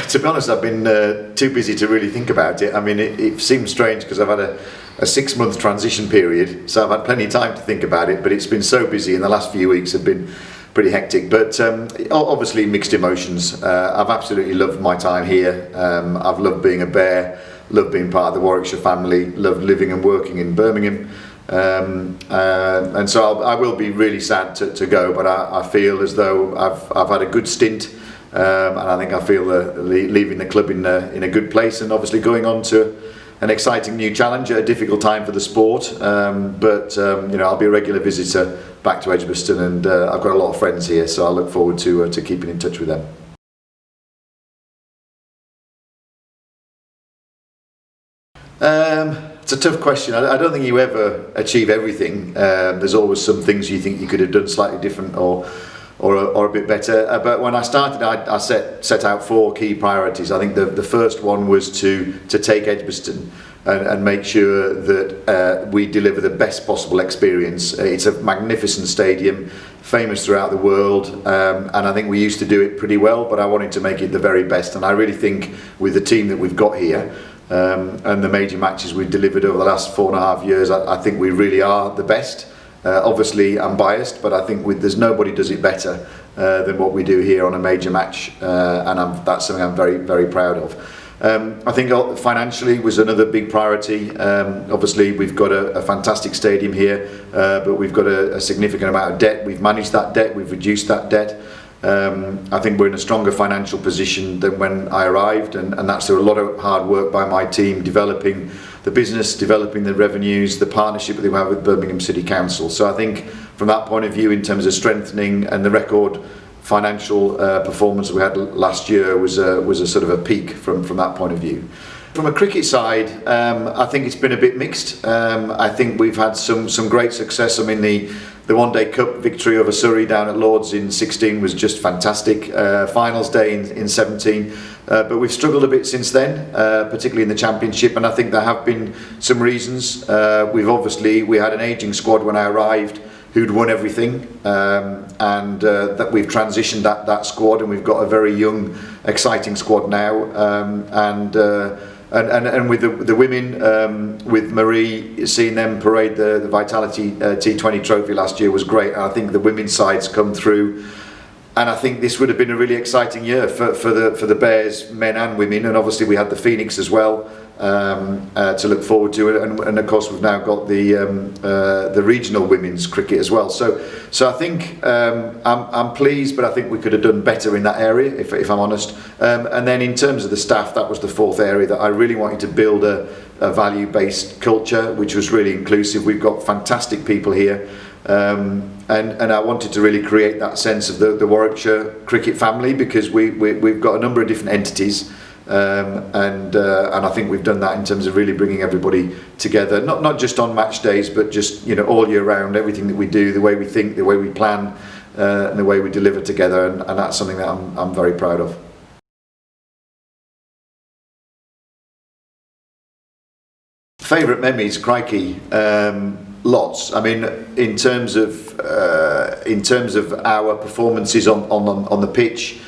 To be honest, I've been too busy to really think about it. I mean, it seems strange because I've had a 6-month transition period, so I've had plenty of time to think about it, but it's been so busy, and the last few weeks have been pretty hectic. But obviously mixed emotions. I've absolutely loved my time here. I've loved being a Bear, loved being part of the Warwickshire family, loved living and working in Birmingham. And so I will be really sad to go, but I feel as though I've had a good stint. And I think I feel leaving the club in a good place, and obviously going on to an exciting new challenge at a difficult time for the sport. But I'll be a regular visitor back to Edgbaston, and I've got a lot of friends here, so I look forward to keeping in touch with them. It's a tough question. I don't think you ever achieve everything. There's always some things you think you could have done slightly different or a bit better. But when I started, I set out 4 key priorities. I think the first one was to take Edgbaston and make sure that we deliver the best possible experience. It's a magnificent stadium, famous throughout the world, and I think we used to do it pretty well, but I wanted to make it the very best. And I really think with the team that we've got here, and the major matches we've delivered over the last 4.5 years, I think we really are the best. Obviously I'm biased, but I think there's nobody does it better than what we do here on a major match, and that's something I'm very, very proud of. I think financially was another big priority. Obviously we've got a fantastic stadium here, but we've got a significant amount of debt. We've managed that debt, we've reduced that debt. I think we're in a stronger financial position than when I arrived, and that's through a lot of hard work by my team, developing the business, developing the revenues, the partnership that we have with Birmingham City Council. So I think from that point of view, in terms of strengthening, and the record financial performance we had last year was a sort of a peak from that point of view. From a cricket side, I think it's been a bit mixed. I think we've had some great success. I mean, the One Day Cup victory over Surrey down at Lords in 16 was just fantastic. Finals day in 17, but we've struggled a bit since then, particularly in the Championship, and I think there have been some reasons. We had an ageing squad when I arrived who'd won everything, and that we've transitioned that squad, and we've got a very young, exciting squad now, and with the women, with Marie, seeing them parade the Vitality T20 trophy last year was great. And I think the women's side's come through, and I think this would have been a really exciting year for the Bears, men and women. And obviously we had the Phoenix as well to look forward to, and of course we've now got the regional women's cricket as well. So I think I'm pleased, but I think we could have done better in that area, if I'm honest. And then in terms of the staff, that was the 4th area that I really wanted to build a value-based culture, which was really inclusive. We've got fantastic people here, and I wanted to really create that sense of the Warwickshire cricket family, because we've got a number of different entities. And I think we've done that in terms of really bringing everybody together, not just on match days, but just all year round. Everything that we do, the way we think, the way we plan, and the way we deliver together, and that's something that I'm very proud of. Favourite memories, crikey, lots. I mean, in terms of our performances on the pitch.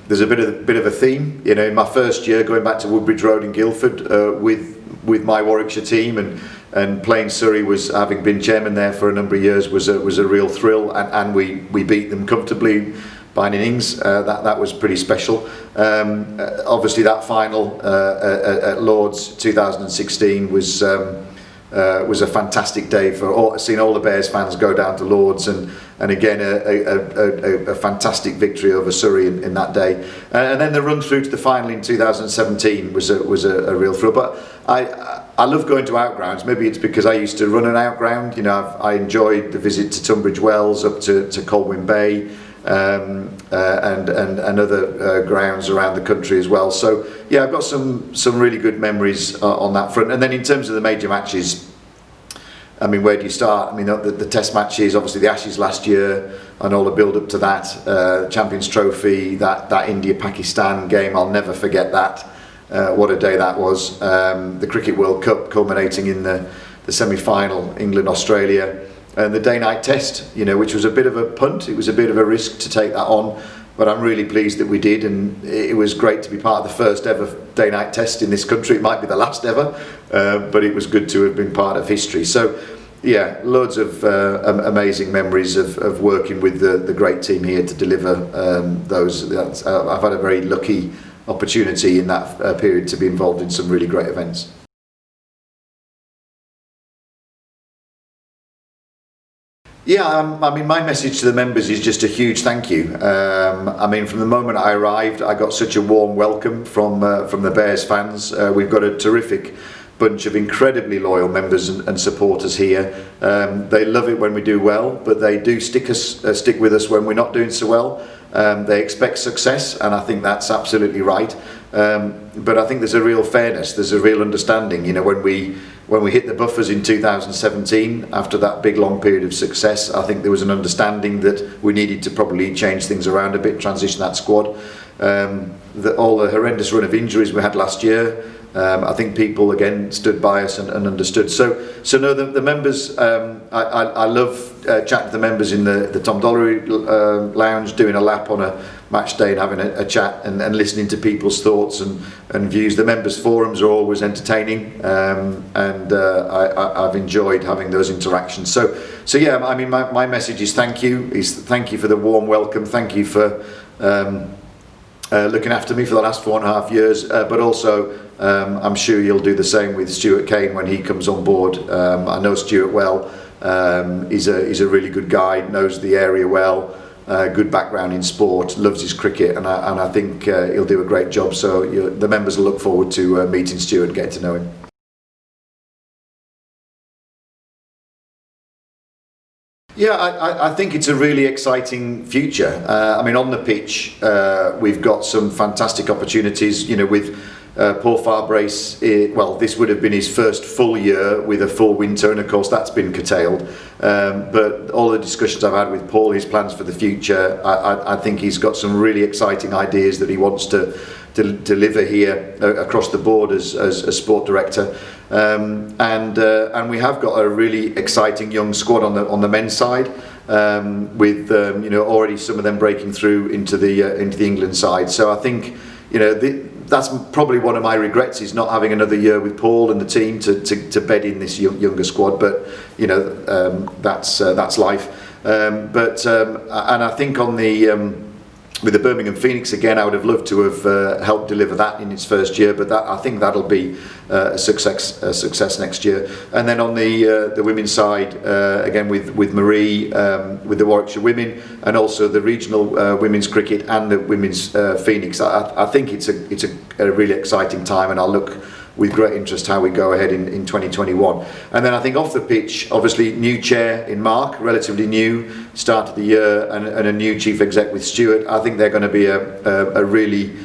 There's a bit of a theme, in my first year going back to Woodbridge Road in Guildford with my Warwickshire team, and playing Surrey, was having been chairman there for a number of years, was a real thrill, and we beat them comfortably by an innings. That was pretty special. Obviously that final at Lords 2016 was a fantastic day for seeing all the Bears fans go down to Lords, and again a fantastic victory over Surrey in that day, and then the run through to the final in 2017 was a real thrill. But I love going to outgrounds. Maybe it's because I used to run an outground. I enjoyed the visit to Tunbridge Wells, up to Colwyn Bay, and other grounds around the country as well. So yeah, I've got some really good memories on that front. And then in terms of the major matches, I mean, where do you start? I mean, the Test matches, obviously the Ashes last year, and all the build up to that, Champions Trophy, that India-Pakistan game, I'll never forget that. What a day that was. The Cricket World Cup culminating in the semi-final, England-Australia. And the day-night test, which was a bit of a punt. It was a bit of a risk to take that on, but I'm really pleased that we did, and it was great to be part of the first ever day-night test in this country. It might be the last ever, but it was good to have been part of history. So yeah, loads of amazing memories of working with the great team here to deliver those. I've had a very lucky opportunity in that period to be involved in some really great events. Yeah, I mean, my message to the members is just a huge thank you. I mean, from the moment I arrived, I got such a warm welcome from the Bears fans. We've got a terrific bunch of incredibly loyal members and supporters here. They love it when we do well, but they do stick with us when we're not doing so well. They expect success, and I think that's absolutely right. But I think there's a real fairness, there's a real understanding. You know, when we hit the buffers in 2017, after that big long period of success, I think there was an understanding that we needed to probably change things around a bit, transition that squad. All the horrendous run of injuries we had last year, I think people again stood by us and understood. So no, the members, I love chatting to the members in the Tom Dollery lounge, doing a lap on a match day and having a chat and listening to people's thoughts and views. The members forums are always entertaining, and I've enjoyed having those interactions. So yeah, I mean, my message is thank you for the warm welcome, thank you for looking after me for the last 4.5 years, but also I'm sure you'll do the same with Stuart Kane when he comes on board. I know Stuart well. He's a really good guy, knows the area well, good background in sport, loves his cricket, and I think he'll do a great job. So the members will look forward to meeting Stuart and getting to know him. Yeah, I think it's a really exciting future. I mean, on the pitch, we've got some fantastic opportunities. You know, with Paul Farbrace, well, this would have been his first full year with a full winter, and of course that's been curtailed. But all the discussions I've had with Paul, his plans for the future, I think he's got some really exciting ideas that he wants to deliver here across the board as sport director, and we have got a really exciting young squad on the men's side, with you know, already some of them breaking through into the England side. So I think, you know, that's probably one of my regrets, is not having another year with Paul and the team to bed in this younger squad. But you know, that's life. And I think on the with the Birmingham Phoenix, again, I would have loved to have helped deliver that in its first year, but I think that'll be a success next year. And then on the women's side, again with Marie, with the Warwickshire women, and also the regional women's cricket and the women's Phoenix, I think it's a really exciting time, and I'll look with great interest how we go ahead in 2021. And then I think off the pitch, obviously new chair in Mark, relatively new, start of the year, and a new chief exec with Stuart. I think they're going to be a really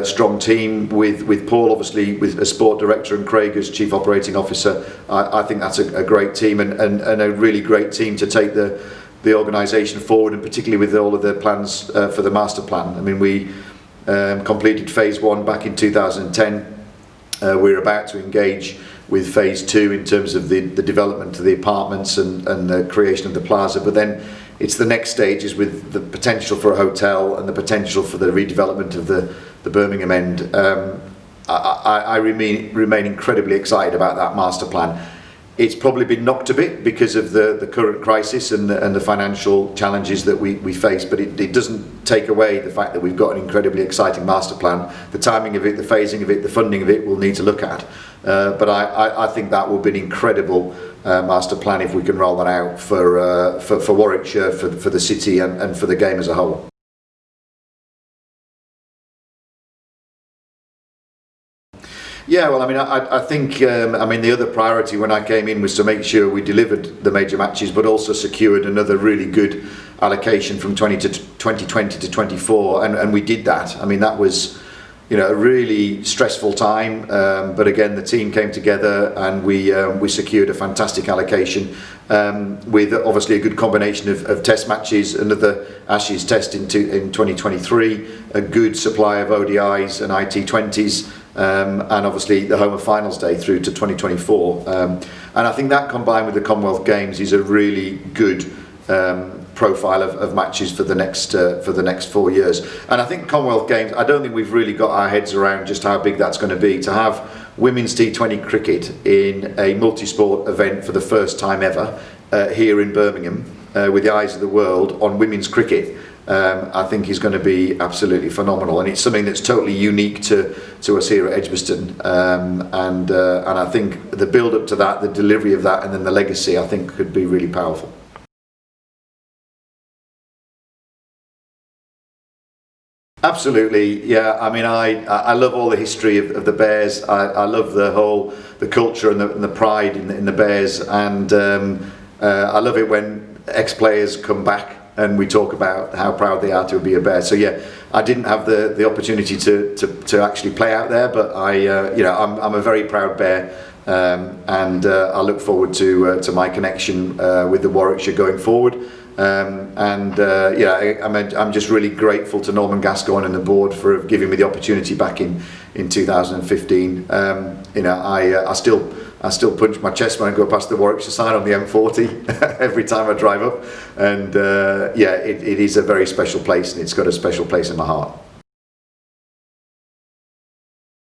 strong team with Paul, obviously, with a sport director, and Craig as chief operating officer. I think that's a great team, and a really great team to take the organisation forward, and particularly with all of the plans for the master plan. I mean, we completed phase 1 back in 2010. We're about to engage with phase 2 in terms of the development of the apartments and the creation of the plaza, but then it's the next stages with the potential for a hotel and the potential for the redevelopment of the Birmingham end. I remain incredibly excited about that master plan. It's probably been knocked a bit because of the current crisis and the financial challenges that we face, but it doesn't take away the fact that we've got an incredibly exciting master plan. The timing of it, the phasing of it, the funding of it, we'll need to look at. But I think that will be an incredible master plan if we can roll that out for Warwickshire, for the city, and for the game as a whole. Yeah, well, I mean, I think, I mean, the other priority when I came in was to make sure we delivered the major matches, but also secured another really good allocation from 2020 to 24, and we did that. I mean, that was, you know, a really stressful time, but again, the team came together and we secured a fantastic allocation, with obviously a good combination of test matches, another Ashes test in 2023, a good supply of ODIs and IT20s, and obviously the home of finals day through to 2024. And I think that, combined with the Commonwealth Games, is a really good profile of matches for the next 4 years. And I think Commonwealth Games, I don't think we've really got our heads around just how big that's going to be. To have women's T20 cricket in a multi-sport event for the first time ever here in Birmingham, with the eyes of the world on women's cricket, I think is going to be absolutely phenomenal, and it's something that's totally unique to us here at Edgbaston. And I think the build up to that, the delivery of that, and then the legacy, I think could be really powerful. Absolutely, yeah. I mean, I love all the history of the Bears. I love the culture and the pride in the Bears, and I love it when ex-players come back and we talk about how proud they are to be a Bear. So yeah, I didn't have the opportunity to actually play out there, but I'm a very proud Bear, and I look forward to my connection with the Warwickshire going forward. I'm just really grateful to Norman Gascoigne and the board for giving me the opportunity back in 2015. I still punch my chest when I go past the Warwickshire sign on the M40 every time I drive up, and it is a very special place, and it's got a special place in my heart.